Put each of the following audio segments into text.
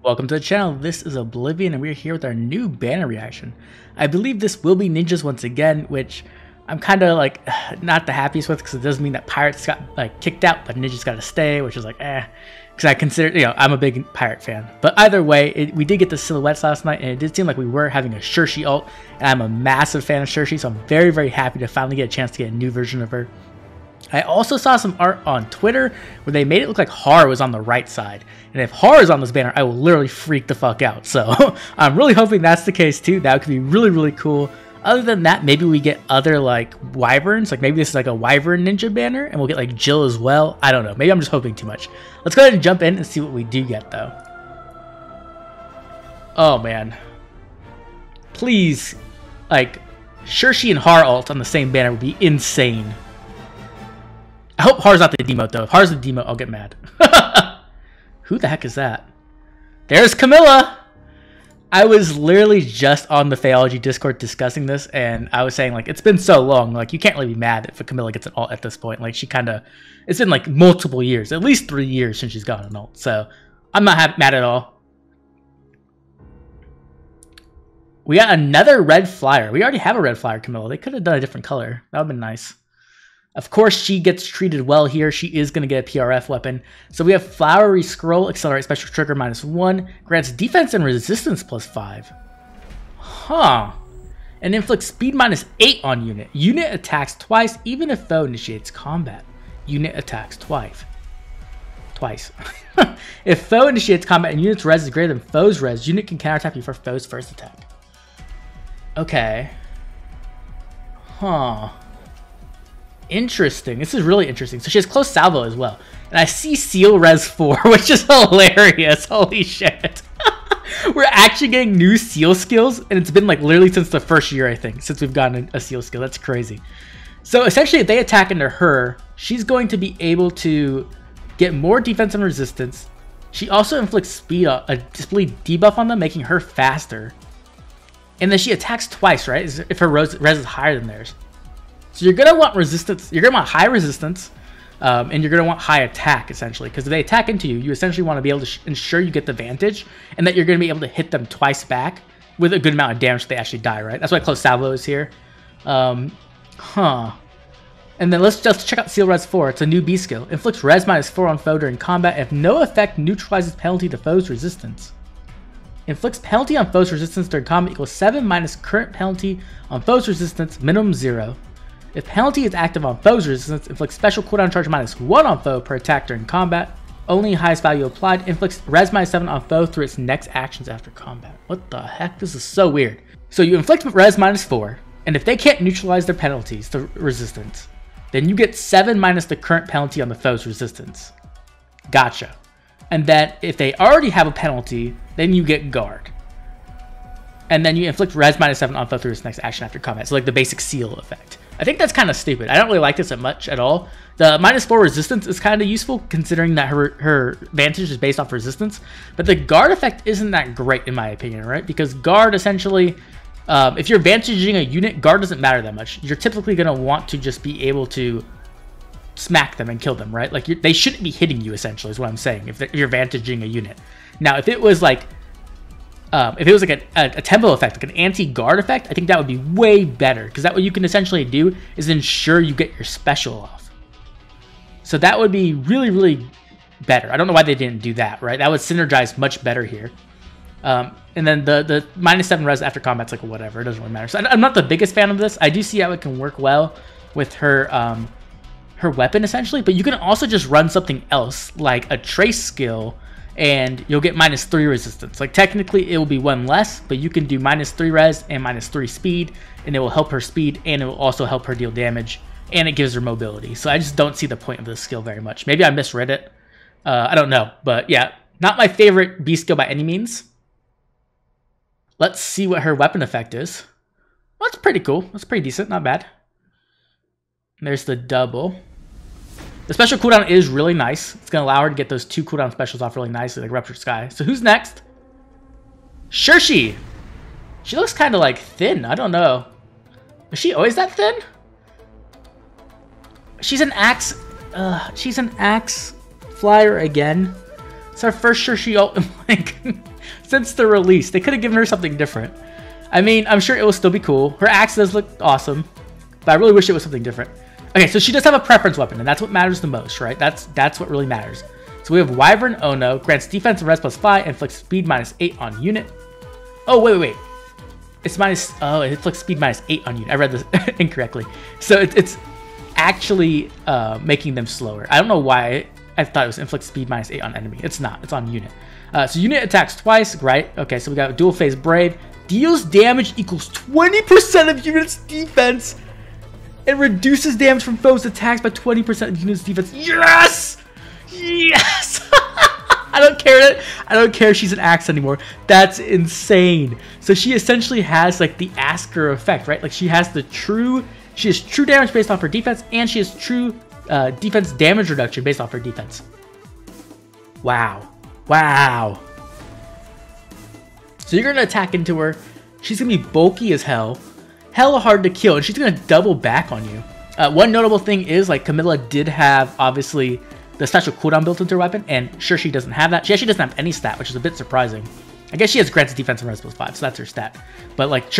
Welcome to the channel. This is Oblivion and we're here with our new banner reaction. I believe this will be ninjas once again, which I'm kind of like not the happiest with because it does mean that pirates got like kicked out, but ninjas got to stay, which is like because I consider, I'm a big pirate fan. But either way, we did get the silhouettes last night and it did seem like we were having a Cherche ult, and I'm a massive fan of Cherche, so I'm very, very happy to finally get a chance to get a new version of her. I also saw some art on Twitter where they made it look like Haar was on the right side. And if Haar is on this banner, I will literally freak the fuck out. So I'm really hoping that's the case too. That could be really, really cool. Other than that, maybe we get other like Wyverns. Like maybe this is like a Wyvern ninja banner and we'll get like Jill as well. I don't know. Maybe I'm just hoping too much. Let's go ahead and jump in and see what we do get though. Oh man. Please, like Cherche and Haar ult on the same banner would be insane. I hope Haar's not the demote though. If Haar's the demote, I'll get mad. Who the heck is that? There's Camilla! I was literally just on the Phaology Discord discussing this, and I was saying, like, it's been so long. Like, you can't really be mad if a Camilla gets an ult at this point. Like, she kind of... It's been, like, multiple years. At least 3 years since she's gotten an ult. So, I'm not mad at all. We got another red flyer. We already have a red flyer, Camilla. They could have done a different color. That would have been nice. Of course, she gets treated well here. She is going to get a PRF weapon. So we have Flowery Scroll, Accelerate Special Trigger -1, grants defense and resistance +5. Huh. And inflicts speed -8 on unit. Unit attacks twice, even if foe initiates combat. Unit attacks twice. If foe initiates combat and unit's res is greater than foe's res, unit can counterattack before foe's first attack. Okay. Huh. Interesting. This is really interesting. So she has close salvo as well. And I see seal res 4, which is hilarious. Holy shit. We're actually getting new seal skills, and it's been like literally since the first year, I think, since we've gotten a seal skill. That's crazy. So essentially, if they attack into her, she's going to be able to get more defense and resistance. She also inflicts speed, a display debuff on them, making her faster. And then she attacks twice, right? If her res is higher than theirs. So you're going to want resistance, you're going to want high resistance, and you're going to want high attack, essentially. Because if they attack into you, you essentially want to be able to ensure you get the advantage, and that you're going to be able to hit them twice back with a good amount of damage so they actually die, right? That's why close salvo is here. And then let's just check out Seal Res 4. It's a new B skill. Inflicts res -4 on foe during combat. If no effect neutralizes penalty to foe's resistance. Inflicts penalty on foe's resistance during combat equals 7 minus current penalty on foe's resistance, minimum 0. If penalty is active on foe's resistance, inflicts special cooldown charge -1 on foe per attack during combat. Only highest value applied. Inflicts res -7 on foe through its next actions after combat. What the heck? This is so weird. So you inflict res -4, and if they can't neutralize their penalties, the resistance, then you get 7 minus the current penalty on the foe's resistance. Gotcha. And then if they already have a penalty, then you get guard. And then you inflict res -7 on foe through its next action after combat. So like the basic seal effect. I think that's kind of stupid. I don't really like this much at all. The -4 resistance is kind of useful considering that her advantage is based off resistance. But the guard effect isn't that great in my opinion, right? Because guard essentially, if you're advantaging a unit, guard doesn't matter that much. You're typically going to want to just be able to smack them and kill them, right? Like they shouldn't be hitting you essentially is what I'm saying if you're advantaging a unit. Now if it was like a tempo effect, like an anti-guard effect, I think that would be way better because that what you can essentially do is ensure you get your special off. So that would be really, really better. I don't know why they didn't do that, right? That would synergize much better here. And then the -7 res after combat's like whatever, it doesn't really matter. So I'm not the biggest fan of this. I do see how it can work well with her her weapon essentially, but you can also just run something else like a trace skill and you'll get -3 resistance. Like technically it will be 1 less, but you can do -3 res and -3 speed, and it will help her speed and it will also help her deal damage, and it gives her mobility. So I just don't see the point of this skill very much. Maybe I misread it. I don't know, but yeah, not my favorite B skill by any means. Let's see what her weapon effect is. Well, that's pretty cool. That's pretty decent, not bad. There's the double. The special cooldown is really nice. It's going to allow her to get those 2 cooldown specials off really nicely, like Ruptured Sky. So who's next? Cherche! She looks kind of like thin. I don't know. Is she always that thin? She's an axe she's an axe flyer again. It's our first Cherche ult like since the release. They could have given her something different. I mean, I'm sure it will still be cool. Her axe does look awesome, but I really wish it was something different. Okay, so she does have a preference weapon, and that's what matters the most, right? That's what really matters. So we have Wyvern Ono, grants defense and res +5, inflicts speed -8 on unit. Oh, wait. It's it inflicts speed -8 on unit. I read this incorrectly. So it's actually making them slower. I don't know why I thought it was inflict speed -8 on enemy. It's not. It's on unit. So unit attacks twice, right? Okay, so we got dual phase Brave. Deals damage equals 20% of unit's defense. It reduces damage from foes' attacks by 20% of unit's defense. Yes! Yes! I don't care if she's an axe anymore. That's insane. So she essentially has like the Asker effect, right? Like she has true damage based off her defense, and she has true defense damage reduction based off her defense. Wow. So you're gonna attack into her. She's gonna be bulky as hell, hella hard to kill, and she's gonna double back on you. One notable thing is like Camilla did have obviously the special cooldown built into her weapon, and Cherche doesn't have that. She actually doesn't have any stat, which is a bit surprising. I guess she has granted defense and res +5, so that's her stat. But like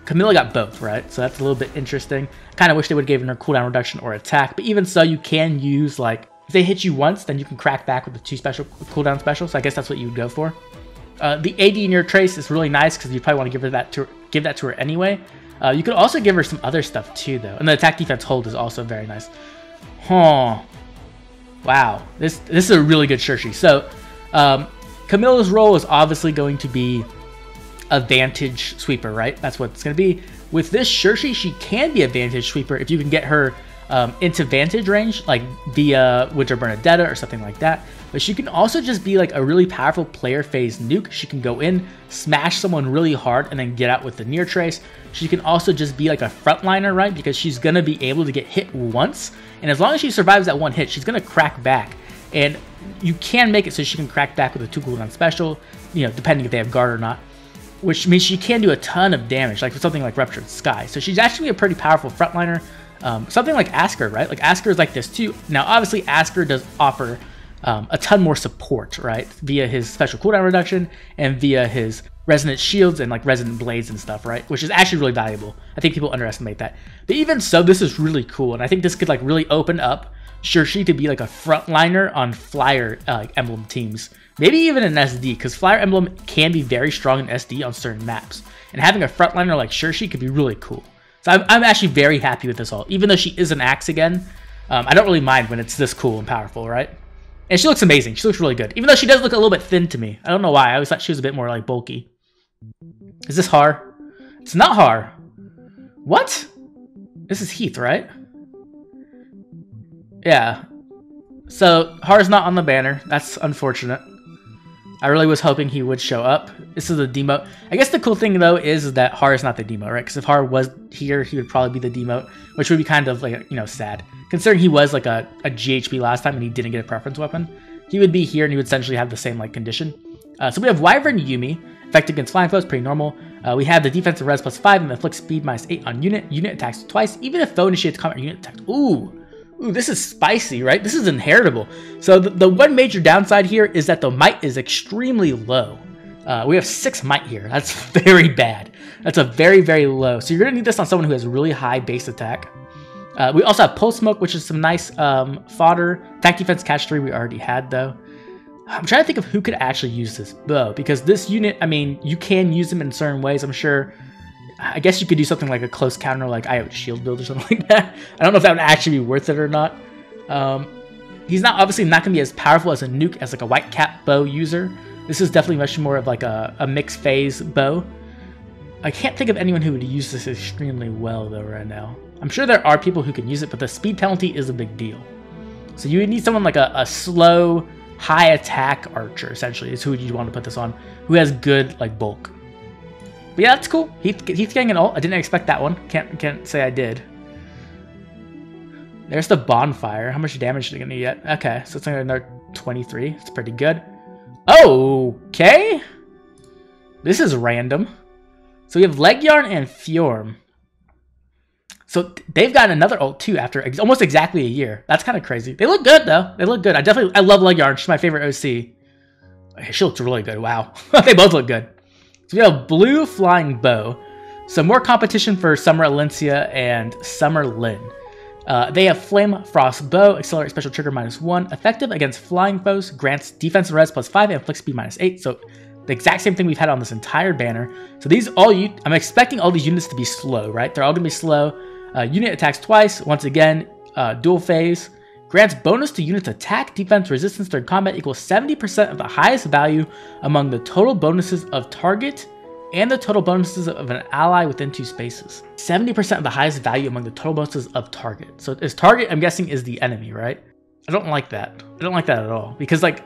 Camilla got both, right? So that's a little bit interesting. Kind of wish they would have given her cooldown reduction or attack, but even so, you can use like if they hit you once, then you can crack back with the 2 special cooldown special. So I guess that's what you would go for. The AD in your trace is really nice because you probably want to give that to her anyway. You could also give her some other stuff too, though, and the attack defense hold is also very nice. Huh. Wow, this is a really good Cherche. So Camilla's role is obviously going to be a vantage sweeper, right? That's what it's going to be. With this Cherche, she can be a vantage sweeper if you can get her into vantage range, like via Winter Bernadetta or something like that. But she can also just be like a really powerful player phase nuke. She can go in, smash someone really hard, and then get out with the near trace. She can also just be like a frontliner, right? Because she's going to be able to get hit once. And as long as she survives that one hit, she's going to crack back. And you can make it so she can crack back with a 2 cooldown special, you know, depending if they have guard or not. Which means she can do a ton of damage, like with something like Ruptured Sky. So she's actually a pretty powerful frontliner. Something like Asker, right? Like Asker is like this too. Now, obviously, Asker does offer a ton more support, right? Via his special cooldown reduction and via his resonant shields and like resonant blades and stuff, right? Which is actually really valuable. I think people underestimate that. But even so, this is really cool. And I think this could like really open up Cherche to be like a frontliner on Flyer Emblem teams. Maybe even an SD, because Flyer Emblem can be very strong in SD on certain maps. And having a frontliner like Cherche could be really cool. So I'm actually very happy with this ult. Even though she is an axe again, I don't really mind when it's this cool and powerful, right? And she looks amazing. She looks really good. Even though she does look a little bit thin to me. I don't know why. I always thought she was a bit more like bulky. Is this Haar? It's not Haar. What? This is Heath, right? Yeah. So Haar's not on the banner. That's unfortunate. I really was hoping he would show up. This is a demote. I guess the cool thing though is that Haar is not the demote, right? Because if Haar was here, he would probably be the demote, which would be kind of like, you know, sad. Considering he was like a GHB last time and he didn't get a preference weapon, he would be here and he would essentially have the same like condition. So we have Wyvern Yumi, effective against flying foes, pretty normal. We have the defensive res +5 and the inflict speed -8 on unit. Unit attacks twice, even if foe initiates combat unit attacks. Ooh, this is spicy, right? This is inheritable. So the one major downside here is that the might is extremely low. We have 6 might here. That's very bad. That's a very, very low. So you're going to need this on someone who has really high base attack. We also have Pulse Smoke, which is some nice fodder. Attack defense catch 3 we already had, though. I'm trying to think of who could actually use this bow, because this unit, I mean, you can use them in certain ways, I'm sure. I guess you could do something like a close counter, like IO shield build or something like that. I don't know if that would actually be worth it or not. He's obviously not going to be as powerful as a nuke as like a white cap bow user. This is definitely much more of like a mixed phase bow. I can't think of anyone who would use this extremely well though right now. I'm sure there are people who can use it, but the speed penalty is a big deal. So you would need someone like a slow, high attack archer, essentially, is who you'd want to put this on, who has good like bulk. But yeah, that's cool. Heath getting an ult. I didn't expect that one. Can't say I did. There's the bonfire. How much damage are they gonna get? Okay, so it's another 23. It's pretty good. Okay. This is random. So we have Leg Yarn and Fjorm. So they've gotten another ult too after almost exactly a year. That's kind of crazy. They look good though. They look good. I love Ledyard. She's my favorite OC. She looks really good. Wow. They both look good. So we have Blue Flying Bow. So more competition for Summer Alencia and Summer Lyn. They have Flame Frost Bow, accelerate special trigger -1, effective against flying foes, grants defense and res +5 and inflict speed -8. So the exact same thing we've had on this entire banner. So these I'm expecting all these units to be slow, right? They're all gonna be slow. Unit attacks twice. Once again, dual phase. Grants bonus to units attack, defense, resistance during combat equals 70% of the highest value among the total bonuses of target and the total bonuses of an ally within 2 spaces. 70% of the highest value among the total bonuses of target. So is target, I'm guessing, is the enemy, right? I don't like that. I don't like that at all. Because, like,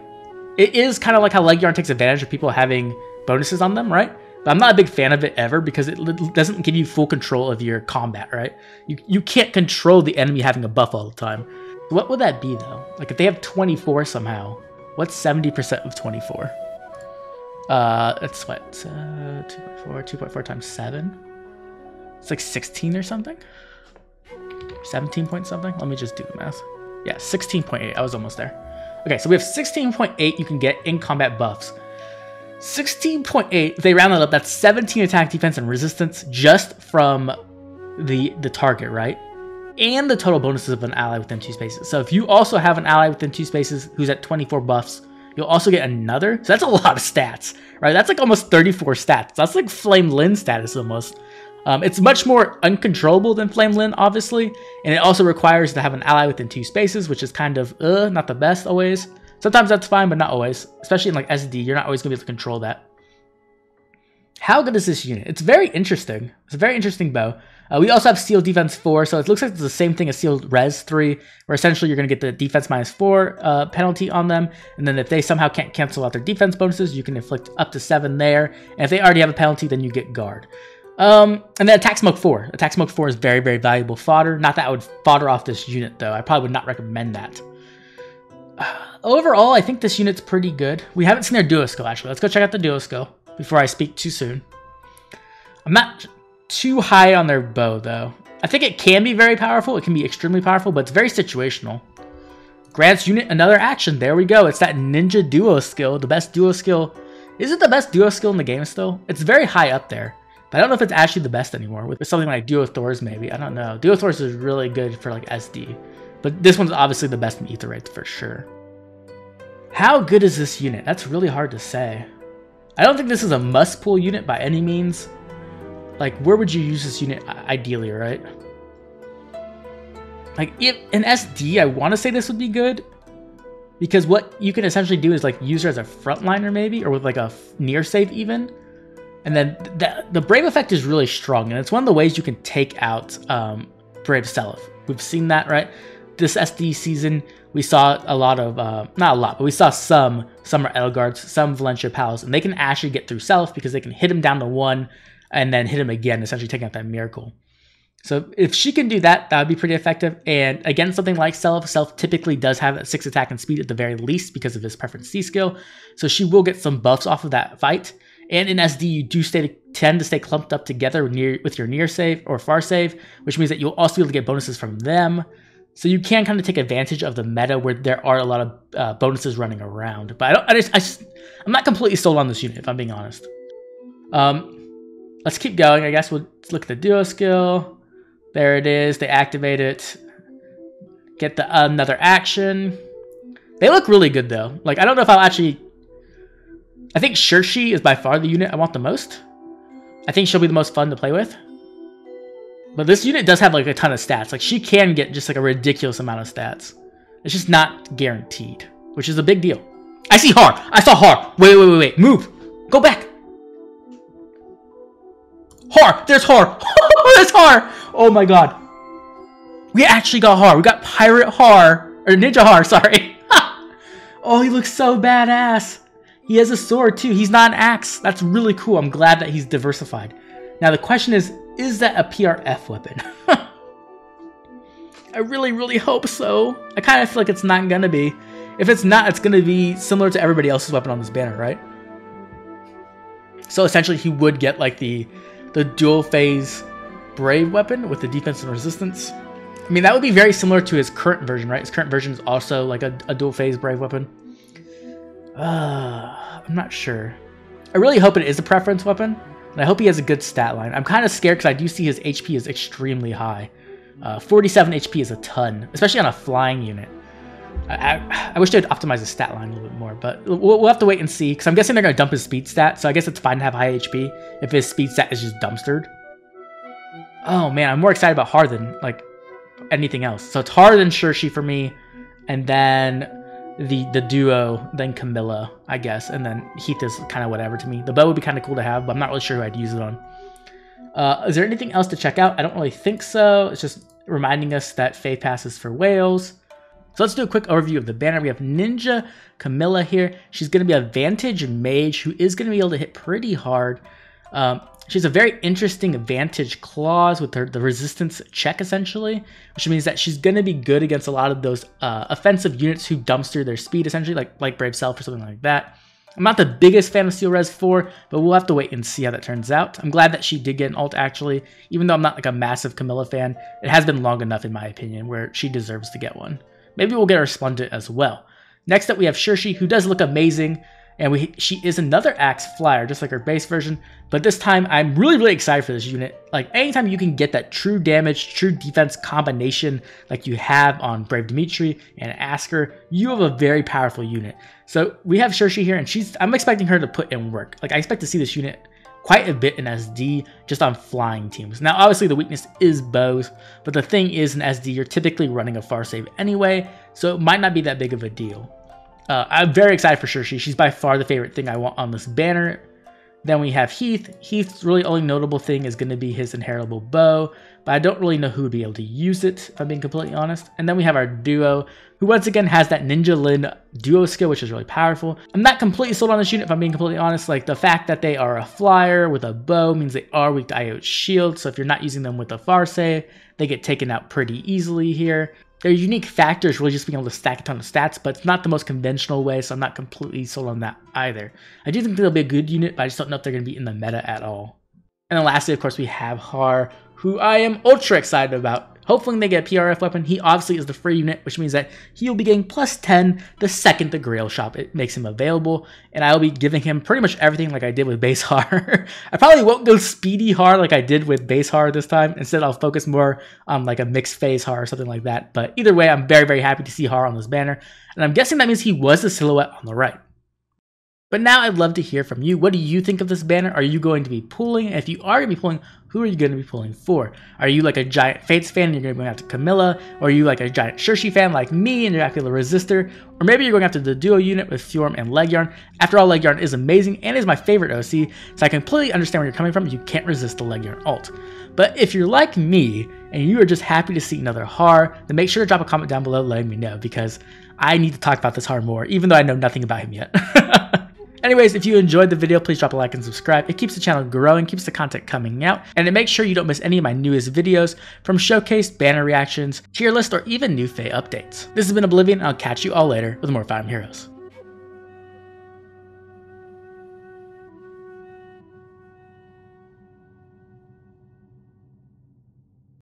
it is kind of like how Ledyard takes advantage of people having bonuses on them, right? But I'm not a big fan of it ever because it doesn't give you full control of your combat, right? You can't control the enemy having a buff all the time. What would that be, though? Like, if they have 24 somehow, what's 70% of 24? That's what? 2.4 times 7? It's like 16 or something? 17 point something? Let me just do the math. Yeah, 16.8. I was almost there. Okay, so we have 16.8 you can get in combat buffs. 16.8, if they round that up, that's 17 attack, defense, and resistance just from the target, right? And the total bonuses of an ally within 2 spaces. So if you also have an ally within 2 spaces who's at 24 buffs, you'll also get another. So that's a lot of stats, right? That's like almost 34 stats. That's like Flame Lyn status almost. It's much more uncontrollable than Flame Lyn, obviously. And it also requires to have an ally within 2 spaces, which is kind of not the best always. Sometimes that's fine, but not always. Especially in like SD, you're not always going to be able to control that. How good is this unit? It's very interesting. It's a very interesting bow. We also have Sealed Defense 4, so it looks like it's the same thing as Sealed Res 3, where essentially you're going to get the defense -4 penalty on them, and then if they somehow can't cancel out their defense bonuses, you can inflict up to 7 there, and if they already have a penalty, then you get Guard. And then Attack Smoke 4. Attack Smoke 4 is very, very valuable fodder. Not that I would fodder off this unit, though. I probably would not recommend that. Overall, I think this unit's pretty good. We haven't seen their duo skill, actually. Let's go check out the duo skill before I speak too soon. I'm not too high on their bow, though. I think it can be very powerful. It can be extremely powerful, but it's very situational. Grants unit another action. There we go. It's that ninja duo skill. The best duo skill. Is it the best duo skill in the game still? It's very high up there. But I don't know if it's actually the best anymore. With something like Duo Thors, maybe. I don't know. Duo Thors is really good for like SD. But this one's obviously the best in Ether rates for sure. How good is this unit? That's really hard to say. I don't think this is a must-pull unit by any means. Like, where would you use this unit ideally, right? Like, if in SD, I want to say this would be good. Because what you can essentially do is, like, use her as a frontliner, maybe? Or with, like, a near save, even. And then the Brave effect is really strong. And it's one of the ways you can take out Brave Self. We've seen that, right? This SD season, we saw a lot of, not a lot, but we saw some Summer Edelgards, some Valencia Pals, and they can actually get through Self because they can hit him down to 1 and then hit him again, essentially taking out that miracle. So if she can do that, that would be pretty effective. And again, something like Self typically does have that 6 attack and speed at the very least because of his preference C skill. So she will get some buffs off of that fight. And in SD, you do tend to stay clumped up together with your near save or far save, which means that you'll also be able to get bonuses from them. So you can kind of take advantage of the meta where there are a lot of bonuses running around. But I'm not completely sold on this unit, if I'm being honest. Let's keep going. I guess we'll look at the duo skill. There it is. They activate it. Get the another action. They look really good, though. Like, I don't know if I'll actually... I think Cherche is by far the unit I want the most. I think she'll be the most fun to play with. But this unit does have like a ton of stats. Like she can get just like a ridiculous amount of stats. It's just not guaranteed, which is a big deal. I see Haar. I saw Haar. Wait. Move. Go back. Haar. There's Haar. There's Haar. Oh my god. We actually got Haar. We got Pirate Haar. Or Ninja Haar, sorry. Oh, he looks so badass. He has a sword too. He's not an axe. That's really cool. I'm glad that he's diversified. Now the question is that a PRF weapon? I really, really hope so. I kind of feel like it's not gonna be. If it's not, it's gonna be similar to everybody else's weapon on this banner, right? So essentially he would get like the dual phase Brave weapon with the defense and resistance. I mean, that would be very similar to his current version, right? His current version is also like a dual phase Brave weapon. I'm not sure. I really hope it is a preference weapon, and I hope he has a good stat line. I'm kind of scared because I do see his HP is extremely high. 47 HP is a ton, especially on a flying unit. I wish they'd optimize his stat line a little bit more, but we'll have to wait and see, because I'm guessing they're going to dump his speed stat, so I guess it's fine to have high HP if his speed stat is just dumpstered. Oh man, I'm more excited about Haar than like anything else. So it's Haar than Cherche for me, and then the duo, then Camilla, I guess, and then Heath is kind of whatever to me. The bow would be kind of cool to have, but I'm not really sure who I'd use it on. Is there anything else to check out? I don't really think so. It's just reminding us that Faith passes for whales. So let's do a quick overview of the banner. We have Ninja Camilla here. She's going to be a Vantage Mage who is going to be able to hit pretty hard. She has a very interesting Vantage clause with the resistance check, essentially, which means that she's going to be good against a lot of those offensive units who dumpster their speed, essentially, like Brave Self or something like that. I'm not the biggest fan of Steel Res 4, but we'll have to wait and see how that turns out. I'm glad that she did get an ult, actually. Even though I'm not like a massive Camilla fan, it has been long enough, in my opinion, where she deserves to get one. Maybe we'll get her Splendid as well. Next up, we have Cherche, who does look amazing. And she is another Axe Flyer, just like her base version. But this time, I'm really excited for this unit. Like, anytime you can get that true damage, true defense combination like you have on Brave Dimitri and Asker, you have a very powerful unit. So we have Cherche here, and I'm expecting her to put in work. Like, I expect to see this unit quite a bit in SD, just on flying teams. Now, obviously, the weakness is bows, but the thing is, in SD, you're typically running a far save anyway, so it might not be that big of a deal. I'm very excited for Cherche. She's by far the favorite thing I want on this banner. Then we have Heath. Heath's really only notable thing is going to be his inheritable bow, but I don't really know who would be able to use it, if I'm being completely honest. And then we have our duo, who once again has that Ninja Lin duo skill, which is really powerful. I'm not completely sold on this unit, if I'm being completely honest. Like, the fact that they are a flyer with a bow means they are weak to IO's shield, so if you're not using them with a far save, they get taken out pretty easily here. Their unique factor is really just being able to stack a ton of stats, but it's not the most conventional way, so I'm not completely sold on that either. I do think they'll be a good unit, but I just don't know if they're going to be in the meta at all. And then lastly, of course, we have Haar, who I am ultra excited about. Hopefully they get a PRF weapon. He obviously is the free unit, which means that he'll be getting plus 10 the second the Grail shop it makes him available. And I'll be giving him pretty much everything like I did with base Haar. I probably won't go speedy Haar like I did with base Haar this time. Instead, I'll focus more on like a mixed phase Haar or something like that. But either way, I'm very happy to see Haar on this banner. And I'm guessing that means he was the silhouette on the right. But now I'd love to hear from you. What do you think of this banner? Are you going to be pulling? And if you are going to be pulling, who are you going to be pulling for? Are you like a giant Fates fan and you're going to go after Camilla? Or are you like a giant Cherche fan like me and you're after the Resistor? Or maybe you're going after the duo unit with Fjorm and Legyarn. After all, Legyarn is amazing and is my favorite OC, so I completely understand where you're coming from. You can't resist the Legyarn ult. But if you're like me and you are just happy to see another Haar, then make sure to drop a comment down below letting me know, because I need to talk about this Haar more, even though I know nothing about him yet. Anyways, if you enjoyed the video, please drop a like and subscribe. It keeps the channel growing, keeps the content coming out, and it makes sure you don't miss any of my newest videos, from showcase, banner reactions, tier list, or even new Fae updates. This has been Oblivion, and I'll catch you all later with more Fire Emblem Heroes.